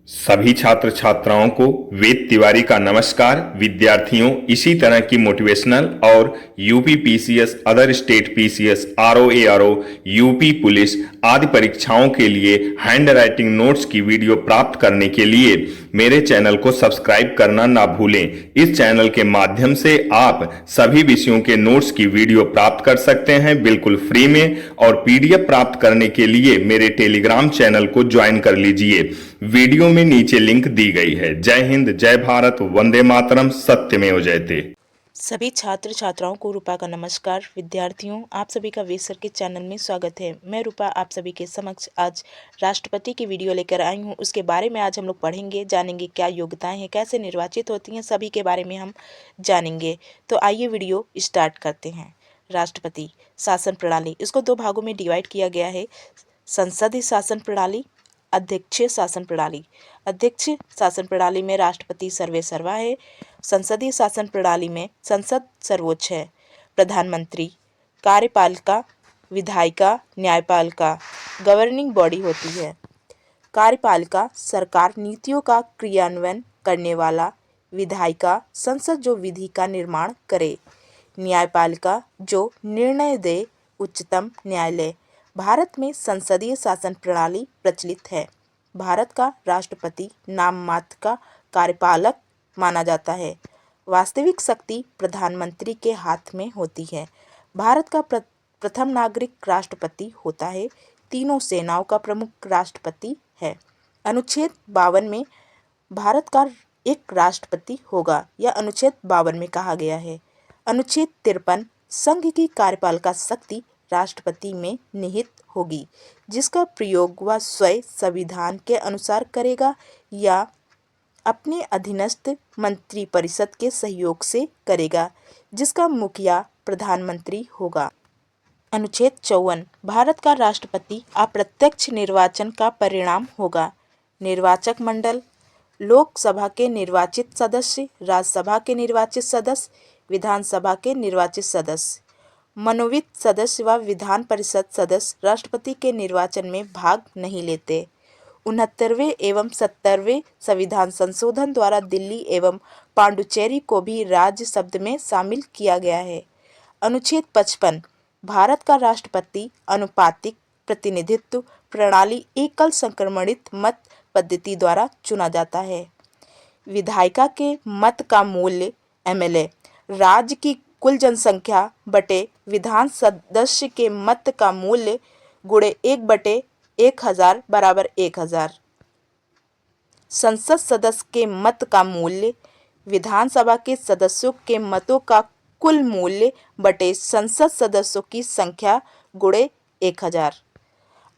सभी छात्र छात्राओं को वेद तिवारी का नमस्कार। विद्यार्थियों, इसी तरह की मोटिवेशनल और UP PCS, other state PCS, RO ARO, UP police आदि परीक्षाओं के लिए हैंड राइटिंग नोट्स की वीडियो प्राप्त करने के लिए मेरे चैनल को सब्सक्राइब करना ना भूलें। इस चैनल के माध्यम से आप सभी विषयों के नोट्स की वीडियो प्राप्त कर सकते हैं बिल्कुल फ्री में, और पीडीएफ प्राप्त करने के लिए मेरे टेलीग्राम चैनल को ज्वाइन कर लीजिए। वीडियो में नीचे लिंक दी गई है। जय हिंद, जय भारत, वंदे मातरम, सत्यमेव जयते। सभी छात्र छात्राओं को रूपा का नमस्कार। विद्यार्थियों, आप सभी का वेद सर के चैनल में स्वागत है। मैं रूपा आप सभी के समक्ष आज राष्ट्रपति की वीडियो लेकर आई हूं। उसके बारे में आज हम लोग पढ़ेंगे, जानेंगे क्या योग्यताएं हैं, कैसे निर्वाचित होती हैं, सभी के बारे में हम जानेंगे। तो आइए वीडियो स्टार्ट करते हैं। राष्ट्रपति शासन प्रणाली, इसको दो भागों में डिवाइड किया गया है। संसदीय शासन प्रणाली, अध्यक्षीय शासन प्रणाली। अध्यक्ष शासन प्रणाली में राष्ट्रपति सर्वे सर्वा है। संसदीय शासन प्रणाली में संसद सर्वोच्च है। प्रधानमंत्री कार्यपालिका, विधायिका, न्यायपालिका गवर्निंग बॉडी होती है। कार्यपालिका सरकार नीतियों का क्रियान्वयन करने वाला। विधायिका संसद जो विधि का निर्माण करे। न्यायपालिका जो निर्णय दे, उच्चतम न्यायालय। भारत में संसदीय शासन प्रणाली प्रचलित है। भारत का राष्ट्रपति नाम मात्र का कार्यपालक माना जाता है। वास्तविक शक्ति प्रधानमंत्री के हाथ में होती है। भारत का प्रथम नागरिक राष्ट्रपति होता है। तीनों सेनाओं का प्रमुख राष्ट्रपति है। अनुच्छेद 52 में भारत का एक राष्ट्रपति होगा, यह अनुच्छेद 52 में कहा गया है। अनुच्छेद 53 संघ की कार्यपालिका शक्ति राष्ट्रपति में निहित होगी, जिसका प्रयोग वह स्वयं संविधान के अनुसार करेगा या अपने अधीनस्थ मंत्रिपरिषद के सहयोग से करेगा, जिसका मुखिया प्रधानमंत्री होगा। अनुच्छेद 54 भारत का राष्ट्रपति अप्रत्यक्ष निर्वाचन का परिणाम होगा। निर्वाचक मंडल, लोकसभा के निर्वाचित सदस्य, राज्यसभा के निर्वाचित सदस्य, विधानसभा के निर्वाचित सदस्य, मनोनीत सदस्य व विधान परिषद सदस्य राष्ट्रपति के निर्वाचन में भाग नहीं लेते। 69वें एवं 70वें संविधान संशोधन द्वारा दिल्ली एवं पांडुचेरी को भी राज्य शब्द में शामिल किया गया है। अनुच्छेद 55 भारत का राष्ट्रपति अनुपातिक प्रतिनिधित्व प्रणाली एकल संक्रमणित मत पद्धति द्वारा चुना जाता है। विधायिका के मत का मूल्य एमएलए, राज्य की कुल जनसंख्या बटे विधान सदस्य के मत का मूल्य गुणे 1/1000 बराबर 1000। संसद सदस्य के मत का मूल्य विधानसभा के सदस्यों के मतों का कुल मूल्य बटे संसद सदस्यों की संख्या गुणे 1000।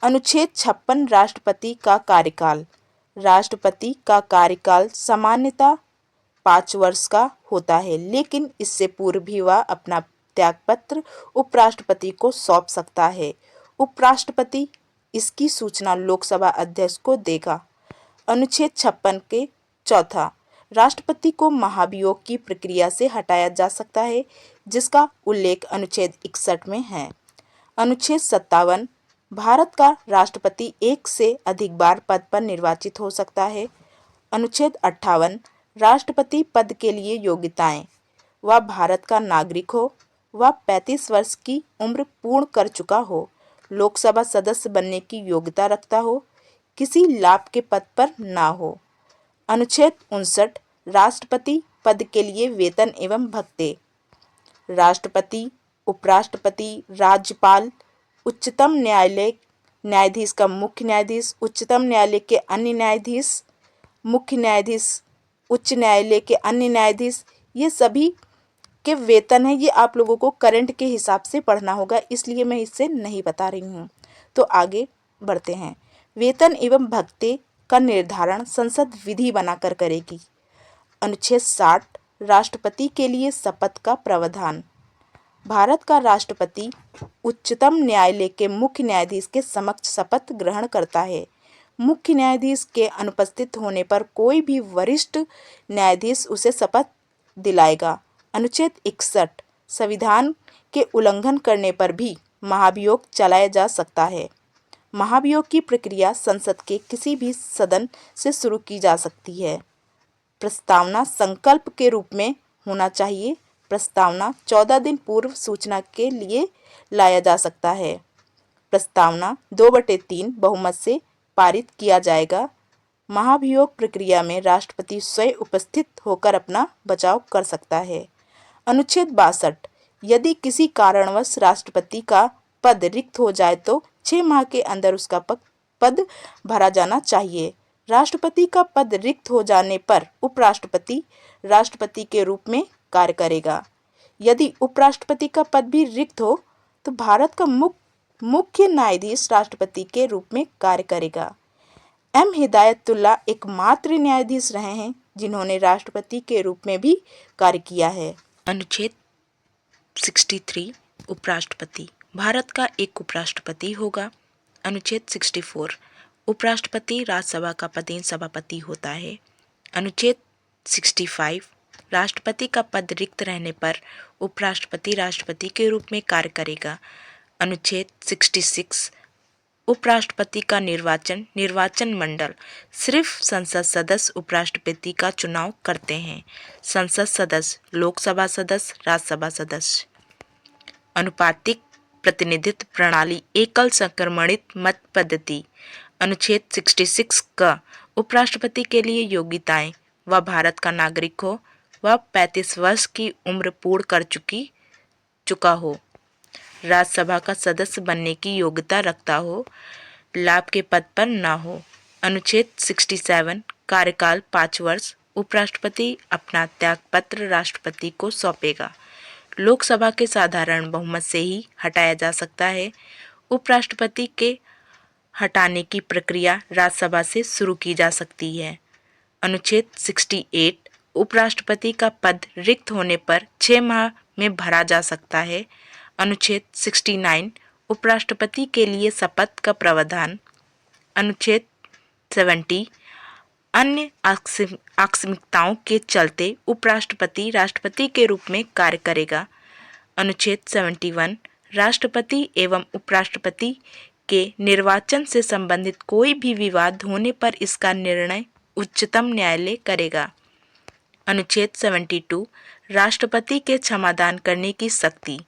अनुच्छेद 56 राष्ट्रपति का कार्यकाल। राष्ट्रपति का कार्यकाल सामान्यतः 5 वर्ष का होता है, लेकिन इससे पूर्व भी वह अपना त्यागपत्र उपराष्ट्रपति को सौंप सकता है। उपराष्ट्रपति इसकी सूचना लोकसभा अध्यक्ष को देगा। अनुच्छेद 56 के चौथा राष्ट्रपति को महाभियोग की प्रक्रिया से हटाया जा सकता है, जिसका उल्लेख अनुच्छेद 61 में है। अनुच्छेद 57 भारत का राष्ट्रपति एक से अधिक बार पद पर निर्वाचित हो सकता है। अनुच्छेद 58 राष्ट्रपति पद के लिए योग्यताएं, वह भारत का नागरिक हो, वह 35 वर्ष की उम्र पूर्ण कर चुका हो, लोकसभा सदस्य बनने की योग्यता रखता हो, किसी लाभ के पद पर ना हो। अनुच्छेद 59 राष्ट्रपति पद के लिए वेतन एवं भत्ते। राष्ट्रपति, उपराष्ट्रपति, राज्यपाल, उच्चतम न्यायालय न्यायाधीश का मुख्य न्यायाधीश, उच्चतम न्यायालय के अन्य न्यायाधीश, मुख्य न्यायाधीश, उच्च न्यायालय के अन्य न्यायाधीश, ये सभी के वेतन है। ये आप लोगों को करंट के हिसाब से पढ़ना होगा, इसलिए मैं इससे नहीं बता रही हूँ। तो आगे बढ़ते हैं। वेतन एवं भत्ते का निर्धारण संसद विधि बनाकर करेगी। अनुच्छेद 60 राष्ट्रपति के लिए शपथ का प्रावधान। भारत का राष्ट्रपति उच्चतम न्यायालय के मुख्य न्यायाधीश के समक्ष शपथ ग्रहण करता है। मुख्य न्यायाधीश के अनुपस्थित होने पर कोई भी वरिष्ठ न्यायाधीश उसे शपथ दिलाएगा। अनुच्छेद 61 संविधान के उल्लंघन करने पर भी महाभियोग चलाया जा सकता है। महाभियोग की प्रक्रिया संसद के किसी भी सदन से शुरू की जा सकती है। प्रस्तावना संकल्प के रूप में होना चाहिए। प्रस्तावना 14 दिन पूर्व सूचना के लिए लाया जा सकता है। प्रस्तावना 2/3 बहुमत से पारित किया जाएगा। महाभियोग प्रक्रिया में राष्ट्रपति स्वयं उपस्थित होकर अपना बचाव कर सकता है। अनुच्छेद 62, यदि किसी कारणवश राष्ट्रपति का पद रिक्त हो जाए तो 6 माह के अंदर उसका पद भरा जाना चाहिए। राष्ट्रपति का पद रिक्त हो जाने पर उपराष्ट्रपति राष्ट्रपति के रूप में कार्य करेगा। यदि उपराष्ट्रपति का पद भी रिक्त हो तो भारत का मुख्य न्यायाधीश राष्ट्रपति के रूप में कार्य करेगा। एम हिदायतुल्ला एकमात्र न्यायाधीश रहे हैं जिन्होंने राष्ट्रपति के रूप में भी कार्य किया है। अनुच्छेद 63, उपराष्ट्रपति। भारत का एक उपराष्ट्रपति होगा। अनुच्छेद 64, उपराष्ट्रपति राज्यसभा का पदेन सभापति होता है। अनुच्छेद 65, राष्ट्रपति का पद रिक्त रहने पर उपराष्ट्रपति राष्ट्रपति के रूप में कार्य करेगा। अनुच्छेद 66, उपराष्ट्रपति का निर्वाचन मंडल सिर्फ संसद सदस्य उपराष्ट्रपति का चुनाव करते हैं। संसद सदस्य, लोकसभा सदस्य, राज्यसभा सदस्य। अनुपातिक प्रतिनिधित्व प्रणाली, एकल संक्रमणित मत पद्धति। अनुच्छेद 66 का उपराष्ट्रपति के लिए योग्यताएं, वह भारत का नागरिक हो, वह 35 वर्ष की उम्र पूर्ण कर चुका हो, राज्यसभा का सदस्य बनने की योग्यता रखता हो, लाभ के पद पर न हो। अनुच्छेद 67, कार्यकाल 5 वर्ष। उपराष्ट्रपति अपना त्यागपत्र राष्ट्रपति को सौंपेगा। लोकसभा के साधारण बहुमत से ही हटाया जा सकता है। उपराष्ट्रपति के हटाने की प्रक्रिया राज्यसभा से शुरू की जा सकती है। अनुच्छेद 68, उपराष्ट्रपति का पद रिक्त होने पर 6 माह में भरा जा सकता है। अनुच्छेद 69, उपराष्ट्रपति के लिए शपथ का प्रावधान। अनुच्छेद 70, अन्य आकस्मिकताओं के चलते उपराष्ट्रपति राष्ट्रपति के रूप में कार्य करेगा। अनुच्छेद 71, राष्ट्रपति एवं उपराष्ट्रपति के निर्वाचन से संबंधित कोई भी विवाद होने पर इसका निर्णय उच्चतम न्यायालय करेगा। अनुच्छेद 72, राष्ट्रपति के क्षमादान करने की शक्ति।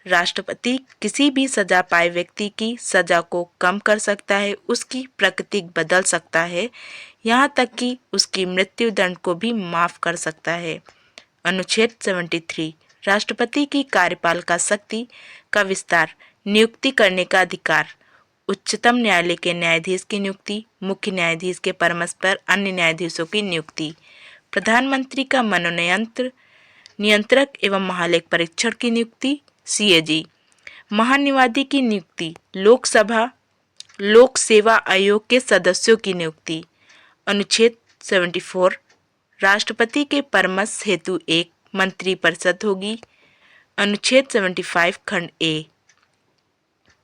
राष्ट्रपति किसी भी सजा पाए व्यक्ति की सजा को कम कर सकता है, उसकी प्रकृति बदल सकता है, यहाँ तक कि उसकी मृत्यु दंड को भी माफ कर सकता है। अनुच्छेद 73, राष्ट्रपति की कार्यपालिका शक्ति का विस्तार। नियुक्ति करने का अधिकार। उच्चतम न्यायालय के न्यायाधीश की नियुक्ति, मुख्य न्यायाधीश के परामर्श पर अन्य न्यायाधीशों की नियुक्ति। प्रधानमंत्री का मनोनयन, नियंत्रक एवं महालेख परीक्षण की नियुक्ति, CAG। महान्यायवादी की नियुक्ति। लोक सेवा आयोग के सदस्यों की नियुक्ति। अनुच्छेद 74, राष्ट्रपति के परामर्श हेतु एक मंत्रिपरिषद होगी। अनुच्छेद 75 खंड A,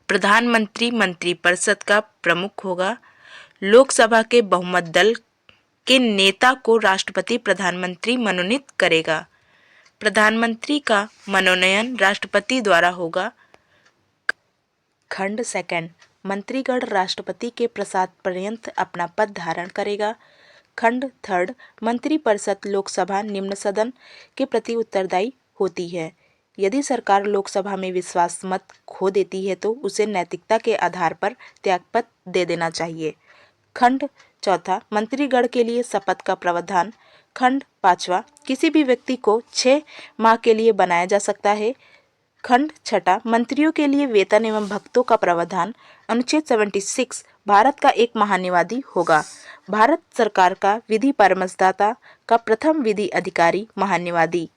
प्रधानमंत्री मंत्रिपरिषद का प्रमुख होगा। लोकसभा के बहुमत दल के नेता को राष्ट्रपति प्रधानमंत्री मनोनीत करेगा। प्रधानमंत्री का मनोनयन राष्ट्रपति द्वारा होगा। खंड सेकंड, मंत्रीगण राष्ट्रपति के प्रसाद पर्यंत अपना पद धारण करेगा। खंड थर्ड, मंत्रिपरिषद लोकसभा निम्न सदन के प्रति उत्तरदायी होती है। यदि सरकार लोकसभा में विश्वास मत खो देती है तो उसे नैतिकता के आधार पर त्यागपत्र दे देना चाहिए। खंड चौथा, मंत्रीगण के लिए शपथ का प्रावधान। खंड पांचवा, किसी भी व्यक्ति को 6 माह के लिए बनाया जा सकता है। खंड छठा, मंत्रियों के लिए वेतन एवं भत्तों का प्रावधान। अनुच्छेद 76, भारत का एक महान्यायवादी होगा। भारत सरकार का विधि परामर्शदाता का प्रथम विधि अधिकारी महान्यायवादी।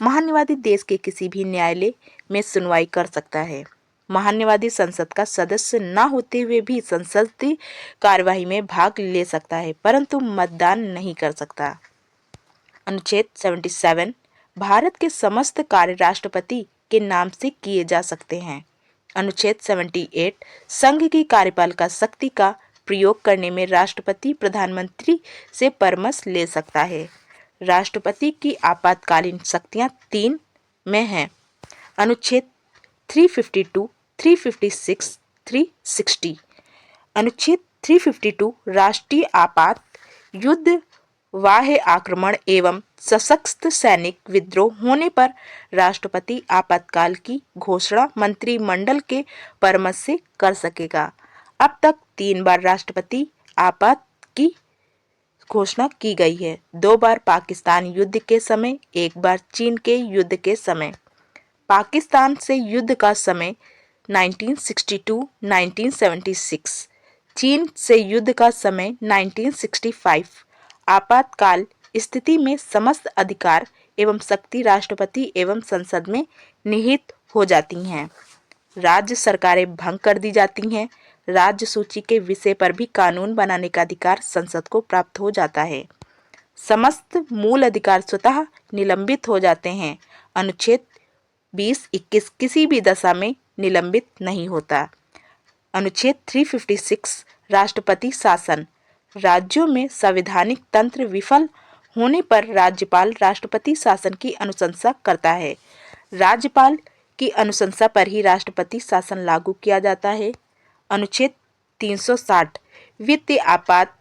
महान्यायवादी देश के किसी भी न्यायालय में सुनवाई कर सकता है। महान्यायवादी संसद का सदस्य न होते हुए भी संसदीय कार्यवाही में भाग ले सकता है, परंतु मतदान नहीं कर सकता। अनुच्छेद 77, भारत के समस्त कार्य राष्ट्रपति के नाम से किए जा सकते हैं। अनुच्छेद 78, संघ की कार्यपालिका शक्ति का प्रयोग करने में राष्ट्रपति प्रधानमंत्री से परामर्श ले सकता है। राष्ट्रपति की आपातकालीन शक्तियां 3 में हैं। अनुच्छेद 352, 356, 360, अनुच्छेद 352 राष्ट्रीय आपात युद्ध बाह्य आक्रमण एवं सशस्त्र सैनिक विद्रोह होने पर राष्ट्रपति आपातकाल की घोषणा मंत्रिमंडल के परामर्श से कर सकेगा। अब तक 3 बार राष्ट्रपति आपात की घोषणा की गई है, 2 बार पाकिस्तान युद्ध के समय, 1 बार चीन के युद्ध के समय। पाकिस्तान से युद्ध का समय 1962-1976, चीन से युद्ध का समय 1965। आपातकाल स्थिति में समस्त अधिकार एवं शक्ति राष्ट्रपति एवं संसद में निहित हो जाती हैं। राज्य सरकारें भंग कर दी जाती हैं। राज्य सूची के विषय पर भी कानून बनाने का अधिकार संसद को प्राप्त हो जाता है। समस्त मूल अधिकार स्वतः निलंबित हो जाते हैं। अनुच्छेद 20-21 किसी भी दशा में निलंबित नहीं होता। अनुच्छेद 356 राष्ट्रपति शासन राज्यों में संवैधानिक तंत्र विफल होने पर राज्यपाल राष्ट्रपति शासन की अनुशंसा करता है। राज्यपाल की अनुशंसा पर ही राष्ट्रपति शासन लागू किया जाता है। अनुच्छेद 360 वित्तीय आपात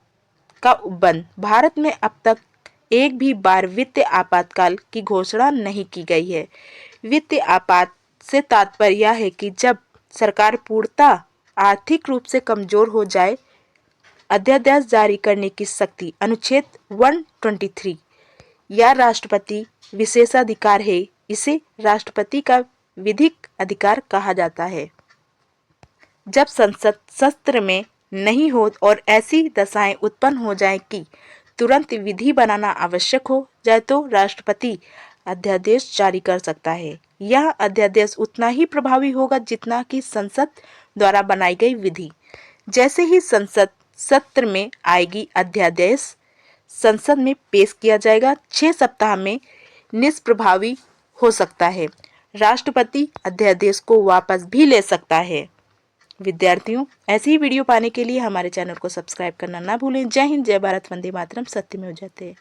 का उपबंध भारत में अब तक एक भी बार वित्तीय आपातकाल की घोषणा नहीं की गई है। वित्तीय आपात से तात्पर्य यह है कि जब सरकार पूर्णतः आर्थिक रूप से कमजोर हो जाए। अध्यादेश जारी करने की शक्ति अनुच्छेद 123 यह राष्ट्रपति विशेषाधिकार है। इसे राष्ट्रपति का विधिक अधिकार कहा जाता है। जब संसद सत्र में नहीं हो और ऐसी दशाएं उत्पन्न हो जाएं कि तुरंत विधि बनाना आवश्यक हो जाए तो राष्ट्रपति अध्यादेश जारी कर सकता है। यह अध्यादेश उतना ही प्रभावी होगा जितना कि संसद द्वारा बनाई गई विधि। जैसे ही संसद सत्र में आएगी अध्यादेश संसद में पेश किया जाएगा, 6 सप्ताह में निष्प्रभावी हो सकता है। राष्ट्रपति अध्यादेश को वापस भी ले सकता है। विद्यार्थियों, ऐसी ही वीडियो पाने के लिए हमारे चैनल को सब्सक्राइब करना ना भूलें। जय हिंद, जय भारत, वंदे मातरम, सत्यमेव जयते।